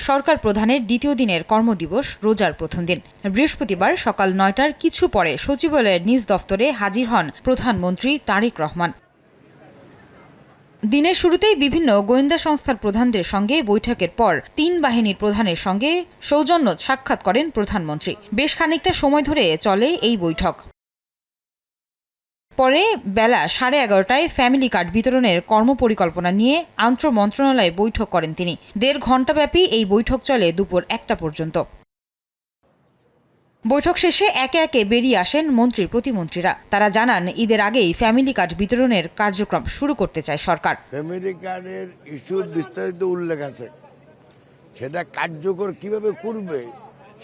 সরকার প্রধানের দ্বিতীয় দিনের কর্মদিবস রোজার প্রথম দিন। বৃহস্পতিবার সকাল ৯টার কিছু পরে সচিবালয়ের নিজ দফতরে হাজির হন প্রধানমন্ত্রী তারেক রহমান। দিনের শুরুতেই বিভিন্ন গোয়েন্দা সংস্থার প্রধানদের সঙ্গে বৈঠকের পর ৩ বাহিনীর প্রধানের সঙ্গে সৌজন্য সাক্ষাৎ করেন প্রধানমন্ত্রী। বেশ খানিকটা সময় ধরে চলে এই বৈঠক। পরে বেলা 11:30টায় ফ্যামিলি কার্ড বিতরণের কর্মপরিকল্পনা নিয়ে আন্তঃমন্ত্রণালয়ে বৈঠক করেন তিনি। ১.৫ ঘণ্টাব্যাপী এই বৈঠক চলে দুপুর ১টা পর্যন্ত। বৈঠক শেষে একে একে বেরিয়ে আসেন মন্ত্রী প্রতিমন্ত্রীরা। তারা জানান, ঈদের আগেই ফ্যামিলি কার্ড বিতরণের কার্যক্রম শুরু করতে চায় সরকার। ফ্যামিলি কার্ডের ইস্যুর বিস্তারিত উল্লেখ আছে, সেটা কার্যকর কিভাবে করবে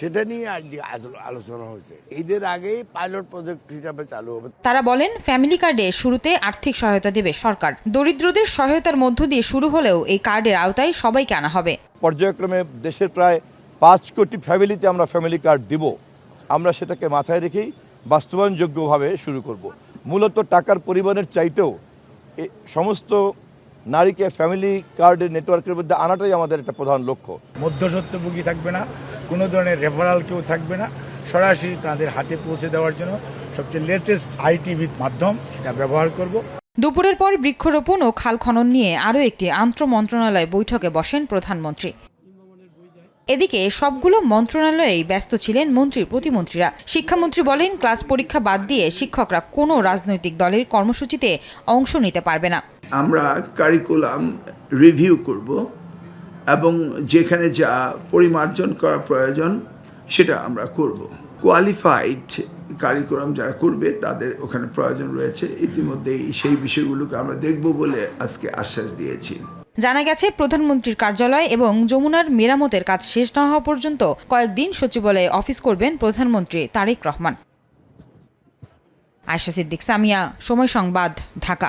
সেটা নিয়ে আজ আলোচনা হয়েছে। ঈদের আগেই পাইলট প্রজেক্ট হিসাবে চালু হবে। তারা বলেন, ফ্যামিলি কার্ডে শুরুতে আর্থিক সহায়তা দেবে সরকার। দরিদ্রদের সহায়তার মধ্য দিয়ে শুরু হলেও এই কার্ডের আওতায় সবাইকে আনা হবে। পর্যায়ক্রমে দেশের প্রায় ৫ কোটি ফ্যামিলিতে আমরা ফ্যামিলি কার্ড দিব। আমরা সেটাকে মাথায় রেখেই বাস্তবায়নযোগ্যভাবে শুরু করব। মূলত টাকার পরিমাণের চাইতেও সমস্ত নারীকে ফ্যামিলি কার্ডের নেটওয়ার্কের মধ্যে আনাটাই আমাদের একটা প্রধান লক্ষ্য। মধ্যস্বত্বভোগী থাকবে না, কোনো ধরনের রেফারাল কেউ থাকবে না, সরাসরি তাদের হাতে পৌঁছে দেওয়ার জন্য সবচেয়ে লেটেস্ট আইটি মাধ্যম সেটা ব্যবহার করব। দুপুরের পর বৃক্ষরোপণ ও খাল খনন নিয়ে আরও একটি আন্তঃমন্ত্রণালয় বৈঠকে বসেন প্রধানমন্ত্রী। এদিকে সবগুলো মন্ত্রণালয়েই ব্যস্ত ছিলেন মন্ত্রী প্রতিমন্ত্রীরা। শিক্ষামন্ত্রী বলেন, ক্লাস পরীক্ষা বাদ দিয়ে শিক্ষকরা কোনো রাজনৈতিক দলের কর্মসূচিতে অংশ নিতে পারবে না। আমরা কারিকুলাম রিভিউ করব এবং যেখানে যা পরিমার্জন করা প্রয়োজন সেটা আমরা করব। কোয়ালিফাইড কারিকুলাম যারা করবে তাদের ওখানে প্রয়োজন রয়েছে। ইতিমধ্যেই সেই বিষয়গুলোকে আমরা দেখব বলে আজকে আশ্বাস দিয়েছি। জানা গেছে, প্রধানমন্ত্রীর কার্যালয় এবং যমুনার মেরামতের কাজ শেষ না হওয়া পর্যন্ত কয়েকদিন সচিবালয়ে অফিস করবেন প্রধানমন্ত্রী তারেক রহমান। আয়েশা সিদ্দিক, সামিয়া, সময় সংবাদ, ঢাকা।